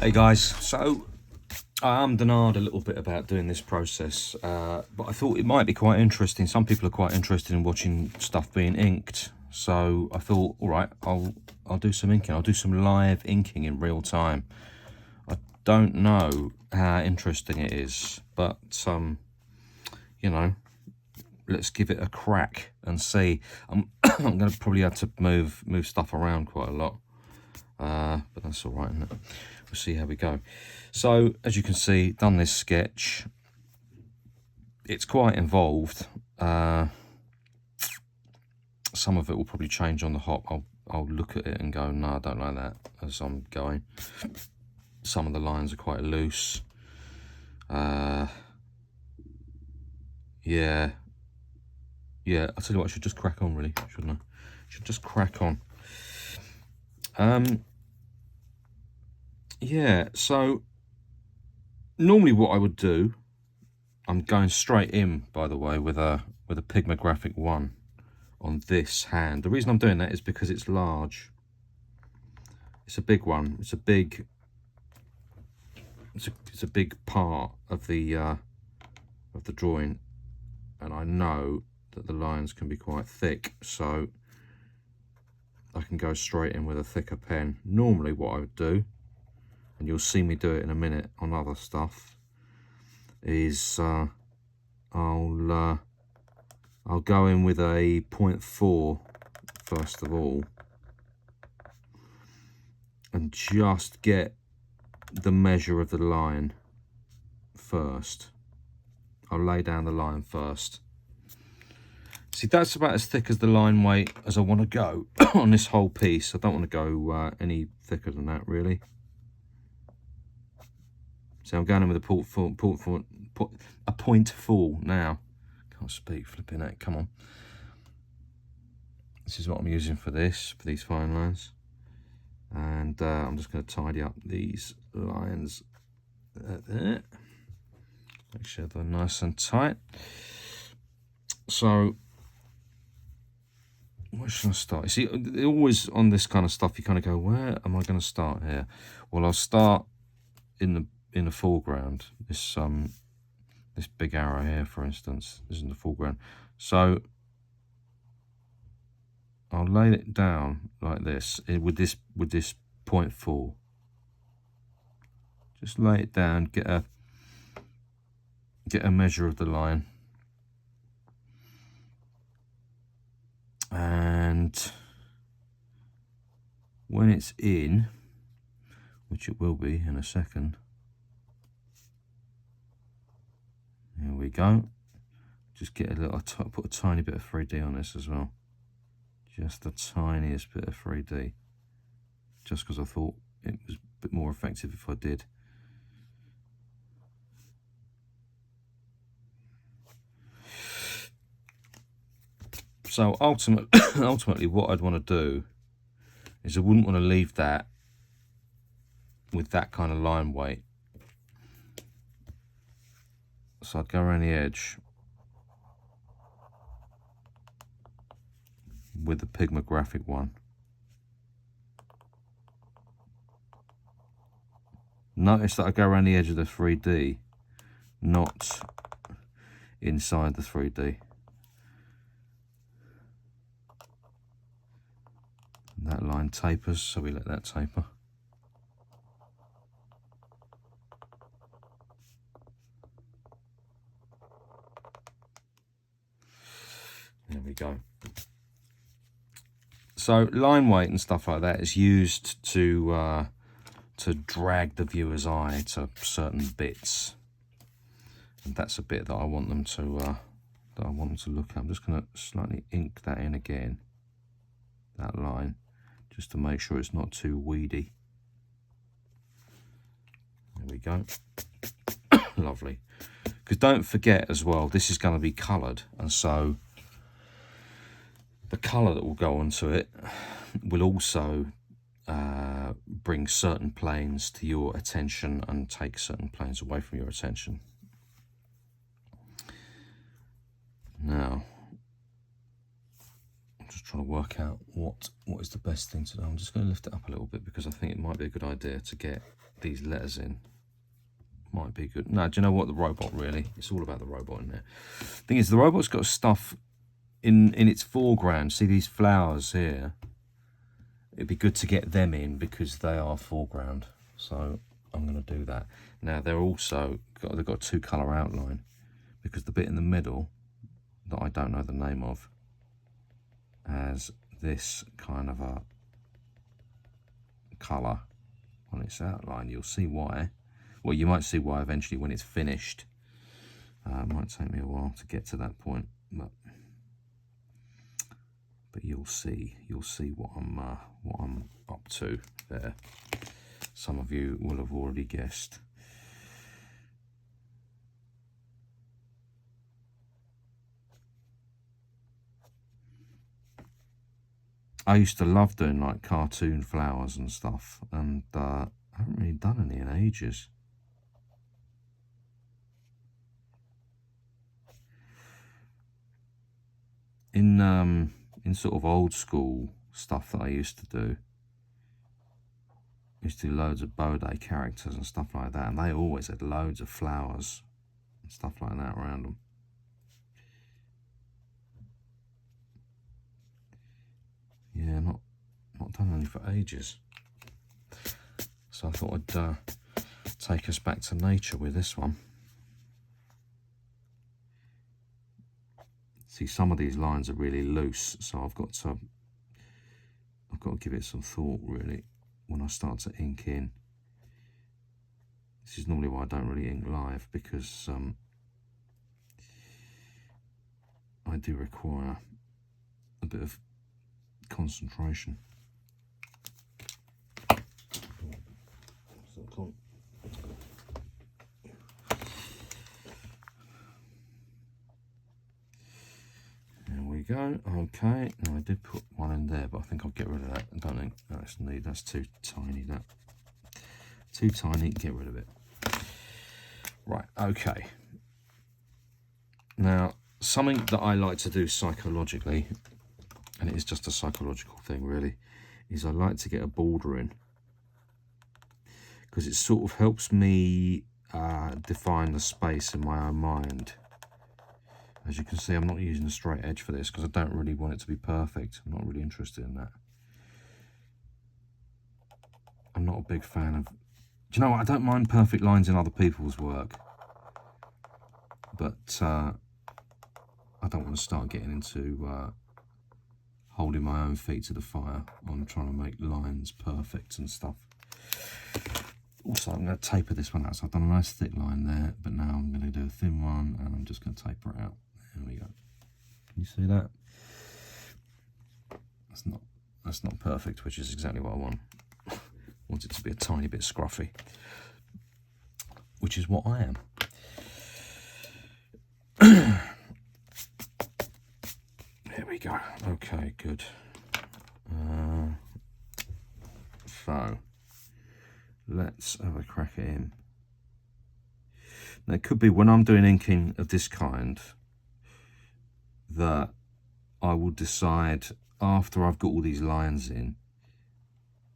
Hey guys, so I denied a little bit about doing this process, but I thought it might be quite interesting. Some people are quite interested in watching stuff being inked, so I thought, all right, I'll do some inking. I'll do some live inking in real time. I don't know how interesting it is, but you know, let's give it a crack and see. I'm I'm going to probably have to move stuff around quite a lot, but that's all right, isn't it? We'll see how we go. So as you can see, done this sketch. It's quite involved. Some of it will probably change on the hop. I'll look at it and go, no, I don't like that as I'm going. Some of the lines are quite loose. Yeah, I'll tell you what, I should just crack on really, shouldn't I? Should just crack on. Yeah, so normally what I would do, I'm going straight in, by the way, with a Pigmographic 1 on this hand. The reason I'm doing that is because it's large. It's a big one. It's a big part of the drawing, and I know that the lines can be quite thick, so I can go straight in with a thicker pen. Normally what I would do, and you'll see me do it in a minute on other stuff, is I'll go in with a 0.4 first of all, and just get the measure of the line first. I'll lay down the line first. See, that's about as thick as the line weight as I want to go on this whole piece. I don't want to go any thicker than that, really. So I'm going in with a 0.4 now. Can't speak, flipping it, come on. This is what I'm using for these fine lines. And I'm just going to tidy up these lines there. Make sure they're nice and tight. So, where should I start? You see, always on this kind of stuff, you kind of go, where am I going to start here? Well, I'll start in the foreground. This big arrow here, for instance, this is in the foreground. So I'll lay it down like this with this 0.4. Just lay it down, get a measure of the line, and when it's in, which it will be in a second, here we go. Just get a little, put a tiny bit of 3D on this as well, just the tiniest bit of 3D, just because I thought it was a bit more effective if I did. So ultimately what I'd want to do is I wouldn't want to leave that with that kind of line weight. So I'd go around the edge with the Pigmographic 1. Notice that I go around the edge of the 3D, not inside the 3D. That line tapers, so we let that taper. There we go. So line weight and stuff like that is used to drag the viewer's eye to certain bits, and that's a bit that I want them to look at. I'm just going to slightly ink that in again, that line, just to make sure it's not too weedy. There we go. Lovely. Because don't forget as well, this is going to be coloured, and so the colour that will go onto it will also bring certain planes to your attention and take certain planes away from your attention. Now, I'm just trying to work out what is the best thing to do. I'm just going to lift it up a little bit because I think it might be a good idea to get these letters in. Might be good. No, do you know what? The robot, really. It's all about the robot in there. Thing is, the robot's got stuff in its foreground. See these flowers here? It'd be good to get them in because they are foreground. So I'm going to do that. Now, they've got two colour outline because the bit in the middle that I don't know the name of has this kind of a colour on its outline. You'll see why. Well, you might see why eventually when it's finished. It might take me a while to get to that point, but you'll see what I'm up to there. Some of you will have already guessed. I used to love doing like cartoon flowers and stuff, and I haven't really done any in ages. In sort of old school stuff that I used to do, I used to do loads of Bode characters and stuff like that, and they always had loads of flowers and stuff like that around them. Yeah, not done any for ages. So I thought I'd take us back to nature with this one. See, some of these lines are really loose, so I've got to give it some thought really when I start to ink in. This is normally why I don't really ink live, because I do require a bit of concentration. Go. Okay, now I did put one in there, but I think I'll get rid of that. I don't think that's too tiny. That too tiny. Get rid of it. Right. Okay. Now, something that I like to do psychologically, and it is just a psychological thing, really, is I like to get a border in because it sort of helps me define the space in my own mind. As you can see, I'm not using a straight edge for this because I don't really want it to be perfect. I'm not really interested in that. I'm not a big fan of... Do you know what? I don't mind perfect lines in other people's work. But I don't want to start getting into holding my own feet to the fire on trying to make lines perfect and stuff. Also, I'm going to taper this one out. So I've done a nice thick line there, but now I'm going to do a thin one and I'm just going to taper it out. There we go. Can you see that? That's not perfect, which is exactly what I want. I want it to be a tiny bit scruffy, which is what I am. There we go. Okay, good. So let's have a crack at him. Now, it could be when I'm doing inking of this kind that I will decide after I've got all these lines in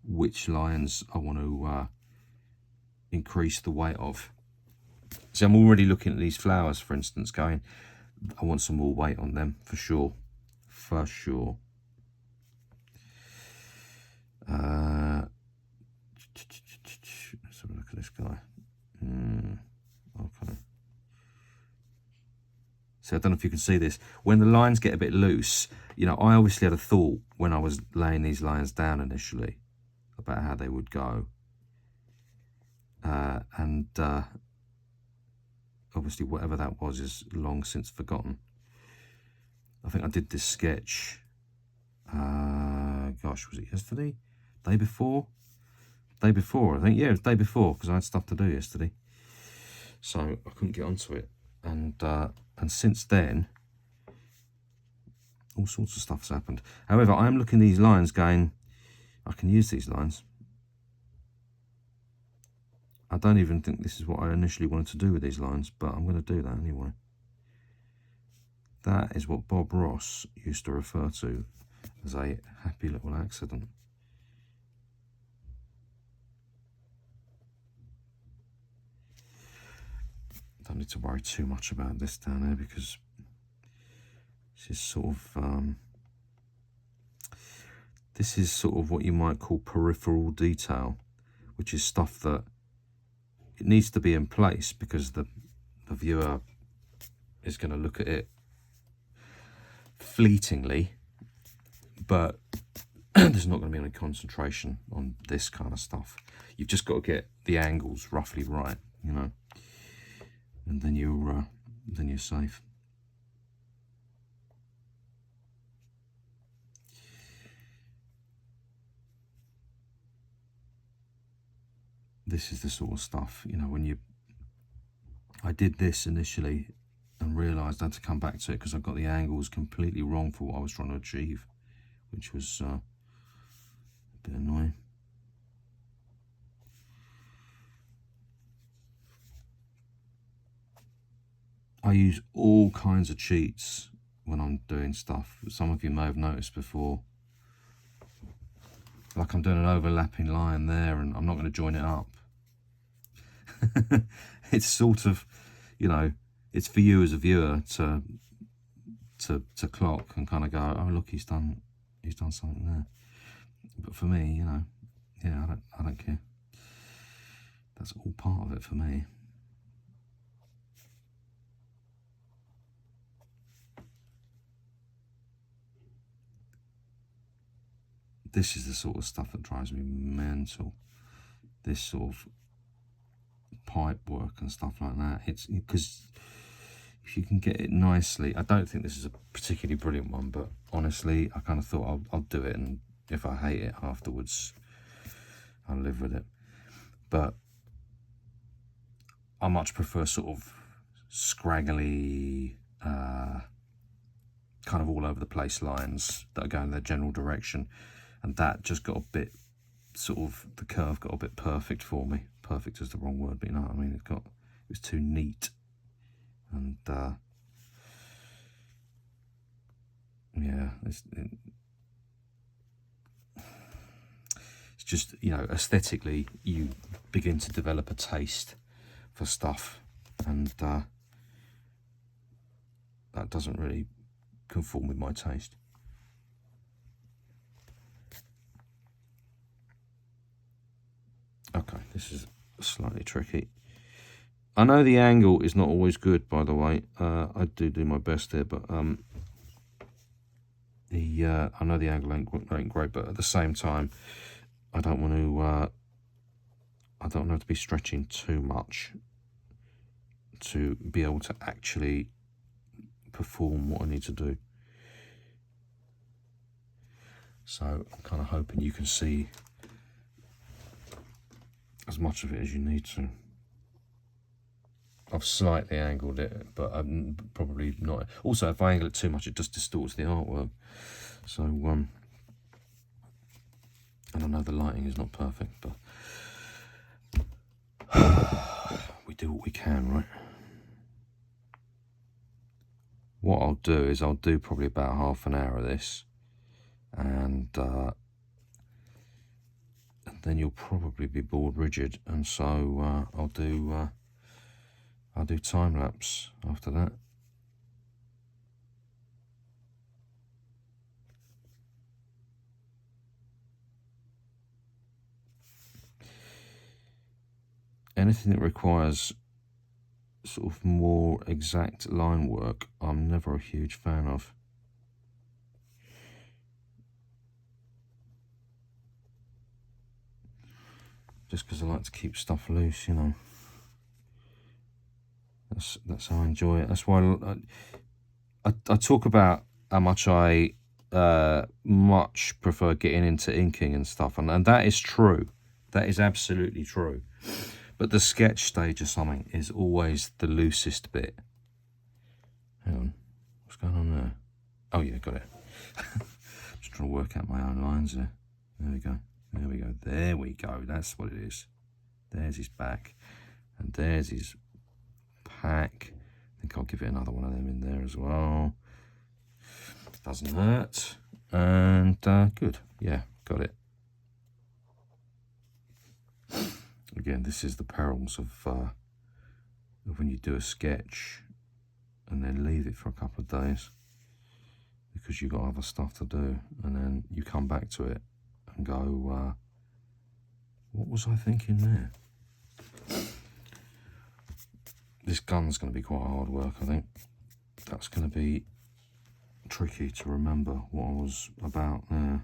which lines I want to increase the weight of. So I'm already looking at these flowers, for instance, going, I want some more weight on them for sure. For sure. Let's have a look at this guy. Okay. So I don't know if you can see this. When the lines get a bit loose, you know, I obviously had a thought when I was laying these lines down initially about how they would go. And obviously whatever that was is long since forgotten. I think I did this sketch, gosh, was it yesterday? Day before? Day before, I think. Yeah, it was day before, because I had stuff to do yesterday. So I couldn't get onto it. And since then, all sorts of stuff's happened. However, I am looking at these lines going, I can use these lines. I don't even think this is what I initially wanted to do with these lines, but I'm going to do that anyway. That is what Bob Ross used to refer to as a happy little accident. Don't need to worry too much about this down here because this is sort of what you might call peripheral detail, which is stuff that it needs to be in place because the viewer is going to look at it fleetingly, but there's not going to be any concentration on this kind of stuff. You've just got to get the angles roughly right, you know, and then you're safe. This is the sort of stuff, you know, I did this initially and realised I had to come back to it because I got the angles completely wrong for what I was trying to achieve, which was a bit annoying. I use all kinds of cheats when I'm doing stuff. Some of you may have noticed before. Like I'm doing an overlapping line there and I'm not going to join it up. It's sort of, you know, it's for you as a viewer to clock and kind of go, oh look, he's done something there. But for me, you know, yeah, I don't care. That's all part of it for me. This is the sort of stuff that drives me mental. This sort of pipe work and stuff like that. It's because if you can get it nicely, I don't think this is a particularly brilliant one, but honestly, I kind of thought I'll do it, and if I hate it afterwards, I'll live with it. But I much prefer sort of scraggly, kind of all over the place lines that are going in their general direction, and that just got a bit sort of, the curve got a bit perfect for me. Perfect is the wrong word, but you know what I mean. It was too neat, and yeah, it's just, you know, aesthetically you begin to develop a taste for stuff, and that doesn't really conform with my taste. Okay, this is slightly tricky. I know the angle is not always good, by the way. I do my best here, but I know the angle ain't great, but at the same time, I don't want to be stretching too much to be able to actually perform what I need to do. So I'm kind of hoping you can see as much of it as you need to. I've slightly angled it, but I'm probably not. Also, if I angle it too much, it just distorts the artwork. So, and I know the lighting is not perfect, but we do what we can, right? What I'll do is I'll do probably about half an hour of this, and then you'll probably be bored rigid, and so I'll do time-lapse after that. Anything that requires sort of more exact line work, I'm never a huge fan of. Just because I like to keep stuff loose, you know. That's how I enjoy it. That's why I talk about how much I much prefer getting into inking and stuff, and that is true. That is absolutely true. But the sketch stage or something is always the loosest bit. Hang on, what's going on there? Oh yeah, got it. Just trying to work out my own lines there. There we go. There we go. There we go. That's what it is. There's his back, and there's his pack. I think I'll give it another one of them in there as well. Doesn't hurt. And good, yeah, got it. Again, this is the perils of when you do a sketch and then leave it for a couple of days because you've got other stuff to do, and then you come back to it and go, what was I thinking there? This gun's going to be quite hard work, I think. That's going to be tricky to remember what I was about there.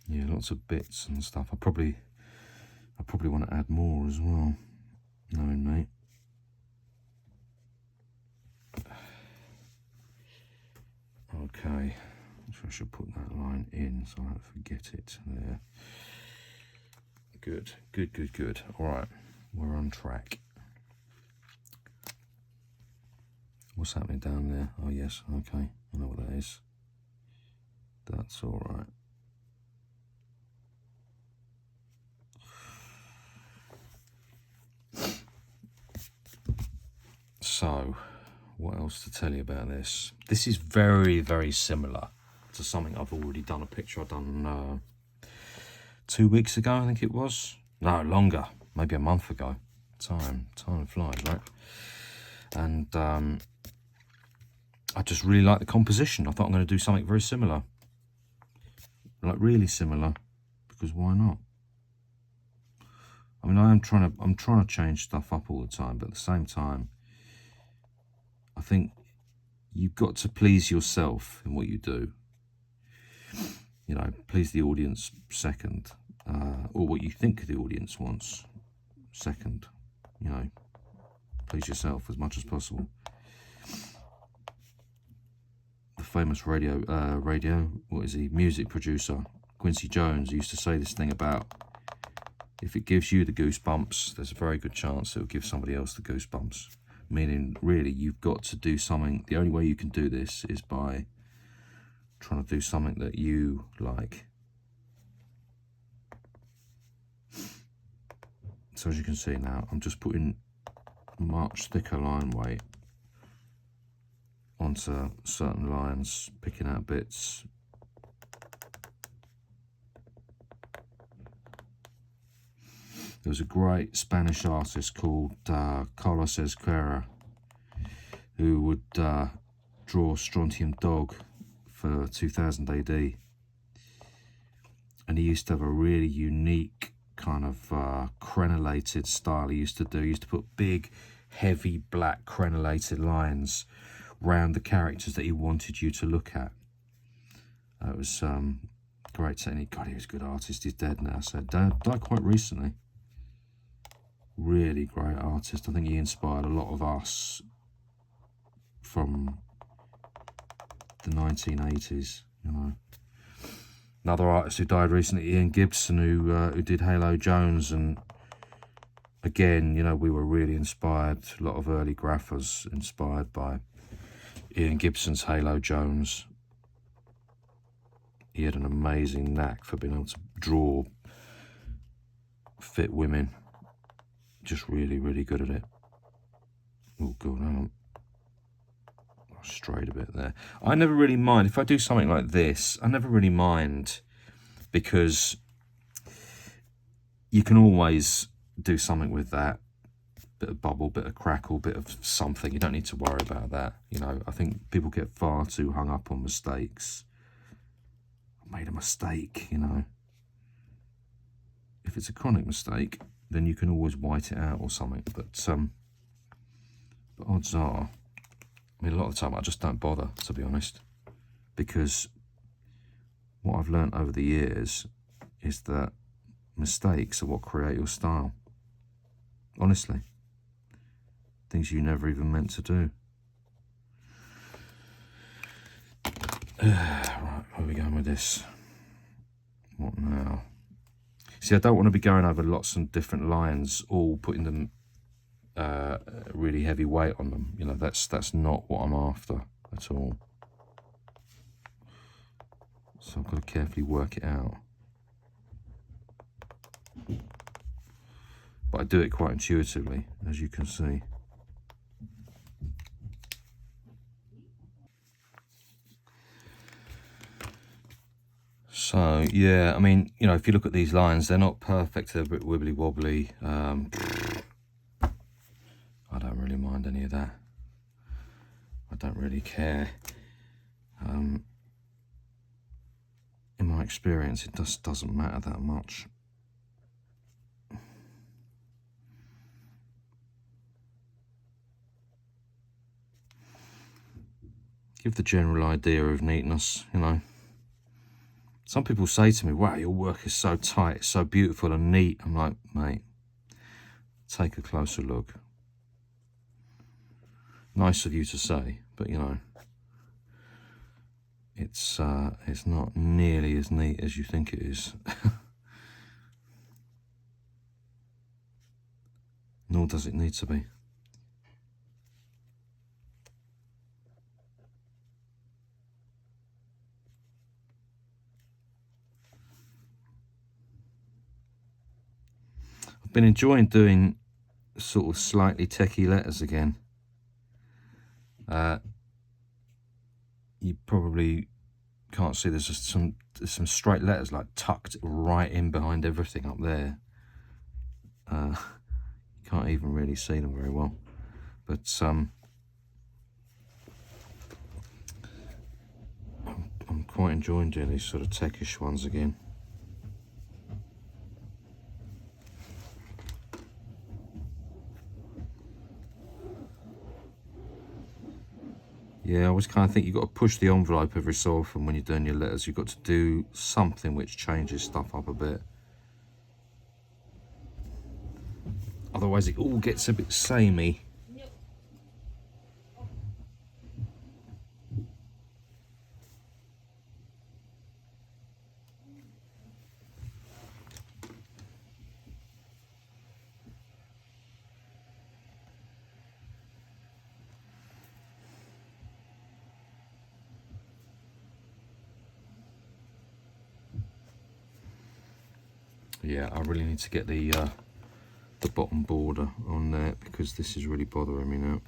Yeah, lots of bits and stuff. I probably want to add more as well, knowing me. Okay, so I should put that line in so I don't forget it there. Good, good, good, good. All right, we're on track. What's happening down there? Oh yes, okay, I know what that is. That's all right. So, what else to tell you about this? This is very, very similar to something I've already done, a picture I've done 2 weeks ago, I think it was. No, longer, maybe a month ago. Time flies, right? And I just really like the composition. I thought I'm going to do something very similar. Like really similar, because why not? I mean, I'm trying to change stuff up all the time, but at the same time, I think you've got to please yourself in what you do. You know, please the audience second, or what you think the audience wants second. You know, please yourself as much as possible. The famous music producer, Quincy Jones, used to say this thing about, if it gives you the goosebumps, there's a very good chance it'll give somebody else the goosebumps. Meaning, really, you've got to do something. The only way you can do this is by trying to do something that you like. So as you can see now, I'm just putting much thicker line weight onto certain lines, picking out bits. There was a great Spanish artist called Carlos Ezquerra who would draw Strontium Dog for 2000 AD. And he used to have a really unique kind of crenellated style he used to do. He used to put big, heavy, black crenellated lines round the characters that he wanted you to look at. It was great technique. God, he was a good artist. He's dead now, so died quite recently. Really great artist. I think he inspired a lot of us from the 1980s, you know. Another artist who died recently, Ian Gibson, who did Halo Jones, and again, you know, we were really inspired. A lot of early graphers inspired by Ian Gibson's Halo Jones. He had an amazing knack for being able to draw fit women. Just really, really good at it. Oh god, I strayed a bit there. I never really mind if I do something like this. I never really mind, because you can always do something with that. Bit of bubble, bit of crackle, bit of something. You don't need to worry about that. You know, I think people get far too hung up on mistakes. I made a mistake, you know. If it's a chronic mistake, then you can always white it out or something. But odds are, I mean, a lot of the time I just don't bother, to be honest, because what I've learned over the years is that mistakes are what create your style. Honestly, things you never even meant to do. Right, where are we going with this? What now? See, I don't want to be going over lots of different lines, all putting them really heavy weight on them. You know, that's not what I'm after at all. So I've got to carefully work it out. but I do it quite intuitively, as you can see. So yeah, I mean, you know, if you look at these lines, they're not perfect, they're a bit wibbly wobbly. I don't really mind any of that. I don't really care. In my experience, it just doesn't matter that much. Give the general idea of neatness, you know. Some people say to me, wow, your work is so tight, it's so beautiful and neat. I'm like, mate, take a closer look. Nice of you to say, but you know, it's not nearly as neat as you think it is. Nor does it need to be. I've been enjoying doing sort of slightly techie letters again. You probably can't see there's just some straight letters like tucked right in behind everything up there. You can't even really see them very well, but I'm quite enjoying doing these sort of techish ones again. Yeah, I always kind of think you've got to push the envelope every so often when you're doing your letters. You've got to do something which changes stuff up a bit. Otherwise it all gets a bit samey. Yeah, I really need to get the bottom border on there because this is really bothering me now.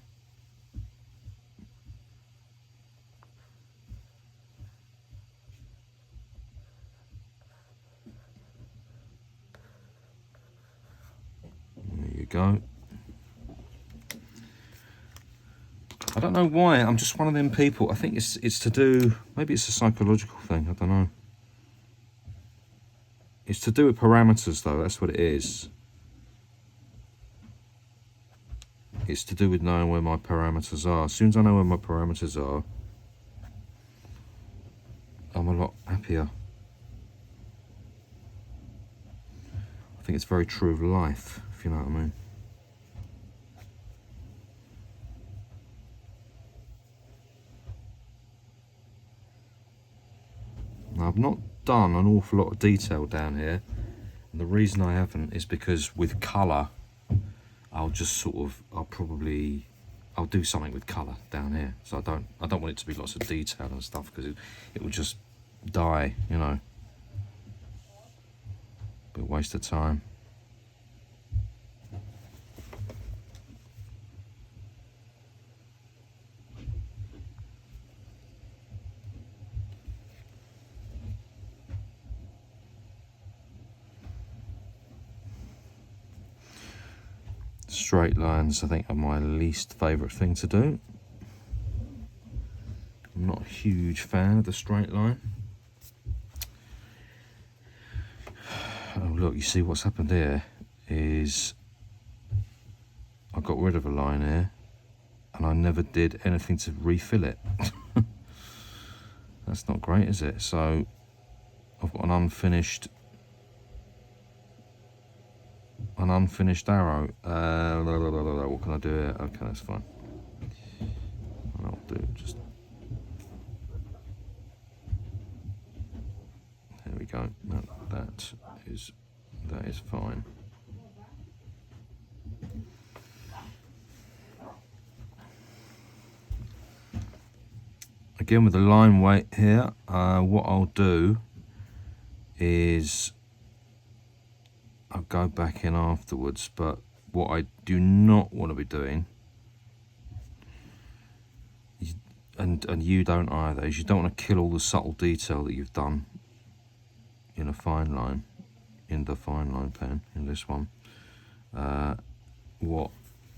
There you go. I don't know why, I'm just one of them people. I think it's to do, maybe it's a psychological thing, I don't know. It's to do with parameters though, that's what it is. It's to do with knowing where my parameters are. As soon as I know where my parameters are, I'm a lot happier. I think it's very true of life, if you know what I mean. Now, I've not done an awful lot of detail down here, and the reason I haven't is because with colour, I'll just sort of, I'll do something with colour down here. So I don't want it to be lots of detail and stuff because it will just die, you know. Be a waste of time. Straight lines, I think, are my least favourite thing to do. I'm not a huge fan of the straight line. Oh look, you see what's happened here is I got rid of a line here and I never did anything to refill it. That's not great, is it? So I've got an unfinished arrow. What can I do here? Okay, that's fine. I'll do just. There we go. No, that is fine. Again with the line weight here, what I'll do is I'll go back in afterwards, but what I do not want to be doing, and you don't either, is you don't want to kill all the subtle detail that you've done in a fine line, in the fine line pen, in this one.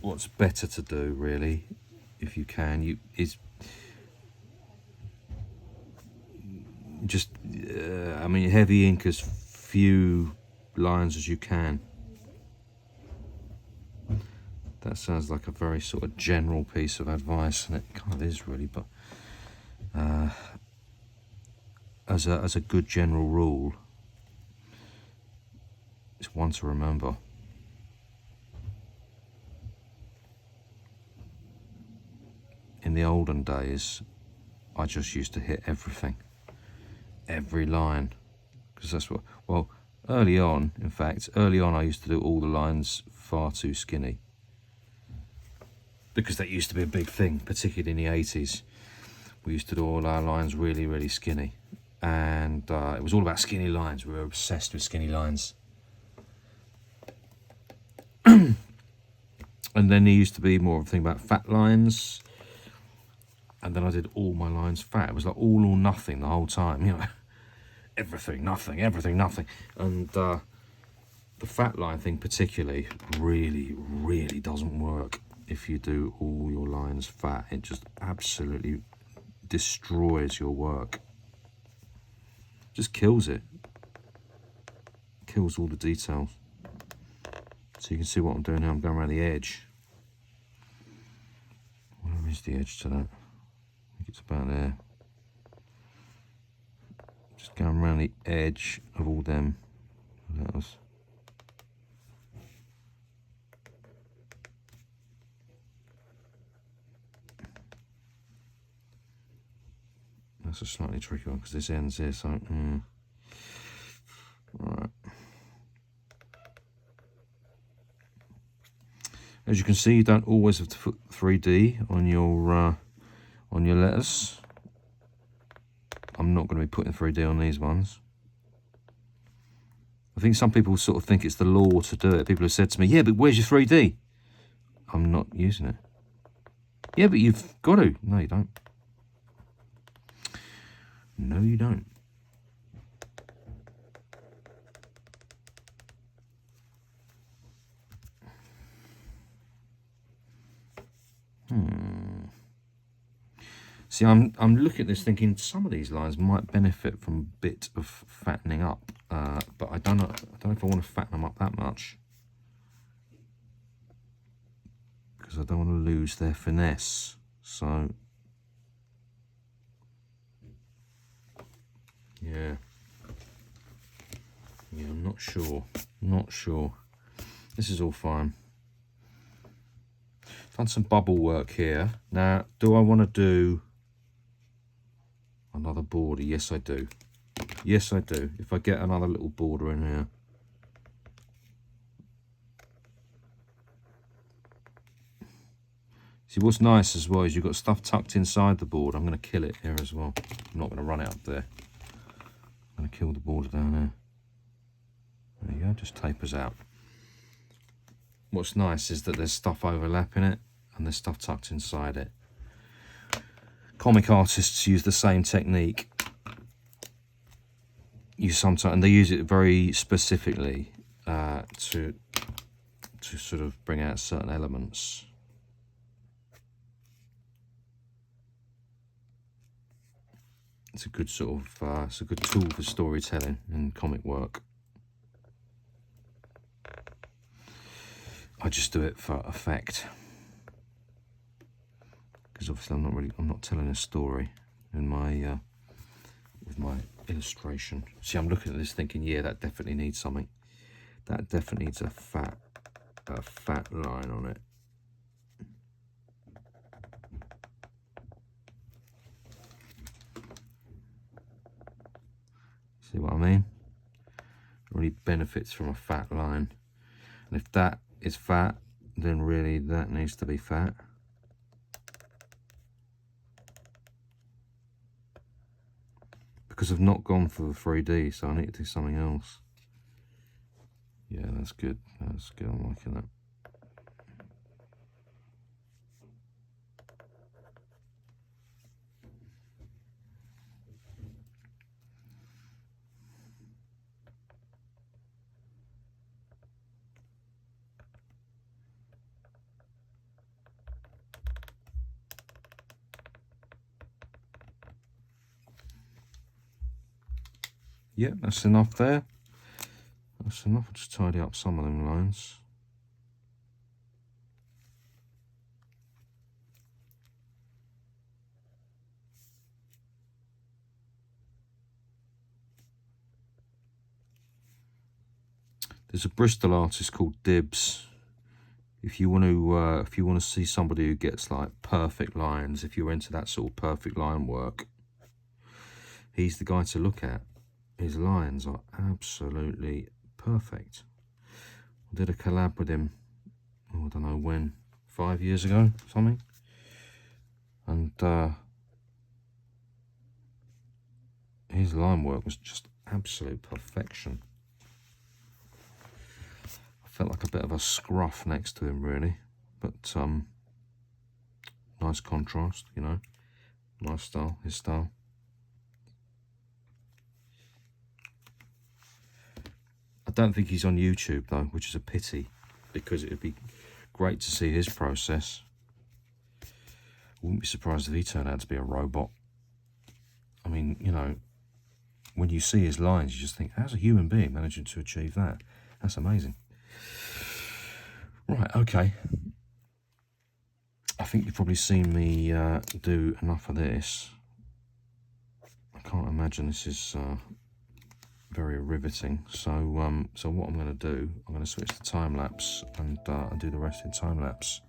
What's better to do, really, if you can, is just, I mean, heavy ink as few lines as you can. That sounds like a very sort of general piece of advice, and it kind of is really, but as a good general rule, it's one to remember. In the olden days, I just used to hit everything, every line, because that's what, well, early on I used to do all the lines far too skinny, because that used to be a big thing, particularly in the 80s. We used to do all our lines really, really skinny, and it was all about skinny lines. We were obsessed with skinny lines. And then there used to be more of a thing about fat lines, and then I did all my lines fat. It was like all or nothing the whole time, you know. Everything, nothing, everything, nothing. And the fat line thing particularly really, really doesn't work if you do all your lines fat. It just absolutely destroys your work. Just kills it. Kills all the details. So you can see what I'm doing now. I'm going around the edge. Where is the edge to that? I think it's about there. Just going around the edge of all them letters. That's a slightly tricky one because this ends here, so right. As you can see, you don't always have to put 3D on your letters. I'm not going to be putting 3D on these ones. I think some people sort of think it's the law to do it. People have said to me, yeah, but where's your 3D? I'm not using it. Yeah, but you've got to. No, you don't. No, you don't. See, I'm looking at this thinking some of these lines might benefit from a bit of fattening up, but I don't know if I want to fatten them up that much, because I don't want to lose their finesse. So yeah, I'm not sure. This is all fine. Done some bubble work here. Now, do I want to do another border? Yes, I do. Yes, I do. If I get another little border in here. See, what's nice as well is you've got stuff tucked inside the board. I'm going to kill it here as well. I'm not going to run it up there. I'm going to kill the border down there. There you go, just tapers out. What's nice is that there's stuff overlapping it and there's stuff tucked inside it. Comic artists use the same technique. And they use it very specifically to sort of bring out certain elements. It's a good sort of it's a good tool for storytelling and comic work. I just do it for effect, because obviously I'm not telling a story in my with my illustration. See, I'm looking at this thinking, yeah, that definitely needs something. That definitely needs a fat line on it. See what I mean? It really benefits from a fat line. And if that is fat, then really that needs to be fat. Because I've not gone for the 3D, so I need to do something else. Yeah, That's good. That's good. I'm liking that. Yeah, that's enough there. That's enough. I'll just tidy up some of them lines. There's a Bristol artist called Dibs. If you want to see somebody who gets like perfect lines, if you're into that sort of perfect line work, he's the guy to look at. His lines are absolutely perfect. I did a collab with him, oh, I don't know when, 5 years ago, something. And his line work was just absolute perfection. I felt like a bit of a scruff next to him, really. But nice contrast, you know. Nice style, his style. I don't think he's on YouTube though, which is a pity, because it would be great to see his process. Wouldn't be surprised if he turned out to be a robot. I mean, you know, when you see his lines, you just think, how's a human being managing to achieve that? That's amazing. Right, okay. I think you've probably seen me do enough of this. I can't imagine this is very riveting. So what I'm going to do, I'm going to switch to time-lapse and do the rest in time-lapse.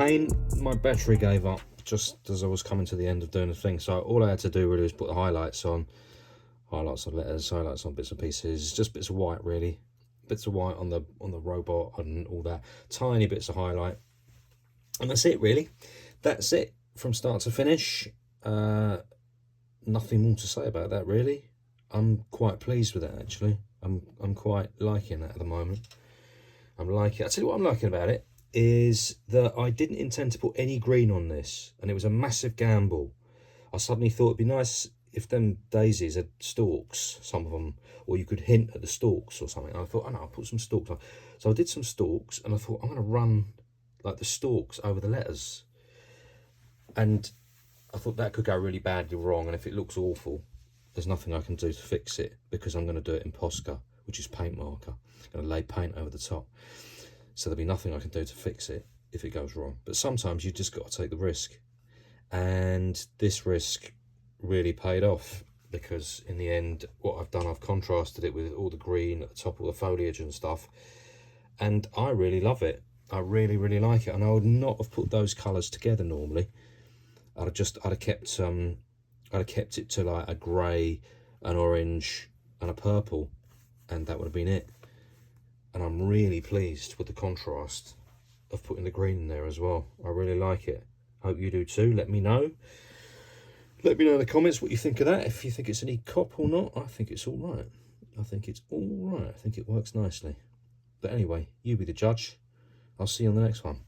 paint, my battery gave up just as I was coming to the end of doing the thing, so all I had to do really was put the highlights on letters, highlights on bits and pieces, just bits of white really, bits of white on the robot and all that, tiny bits of highlight, and that's it really. That's it from start to finish. Nothing more to say about that really. I'm quite pleased with that actually. I'm quite liking that at the moment. I'm liking it. I'll tell you what I'm liking about it is that I didn't intend to put any green on this, and it was a massive gamble. I suddenly thought it'd be nice if them daisies had stalks, some of them, or you could hint at the stalks or something. And I thought, oh no, I'll put some stalks on. So I did some stalks, and I thought I'm going to run like the stalks over the letters. And I thought that could go really badly wrong, and if it looks awful, there's nothing I can do to fix it, because I'm going to do it in Posca, which is paint marker. I'm going to lay paint over the top. So there'll be nothing I can do to fix it if it goes wrong. But sometimes you just got to take the risk. And this risk really paid off, because in the end, what I've done, I've contrasted it with all the green at the top of the foliage and stuff. And I really love it. I really, really like it. And I would not have put those colours together normally. I'd have kept it to like a grey, an orange and a purple, and that would have been it. And I'm really pleased with the contrast of putting the green in there as well. I really like it. Hope you do too. Let me know. Let me know in the comments what you think of that. If you think it's a neat cop or not. I think it's all right. I think it's all right. I think it works nicely. But anyway, you be the judge. I'll see you on the next one.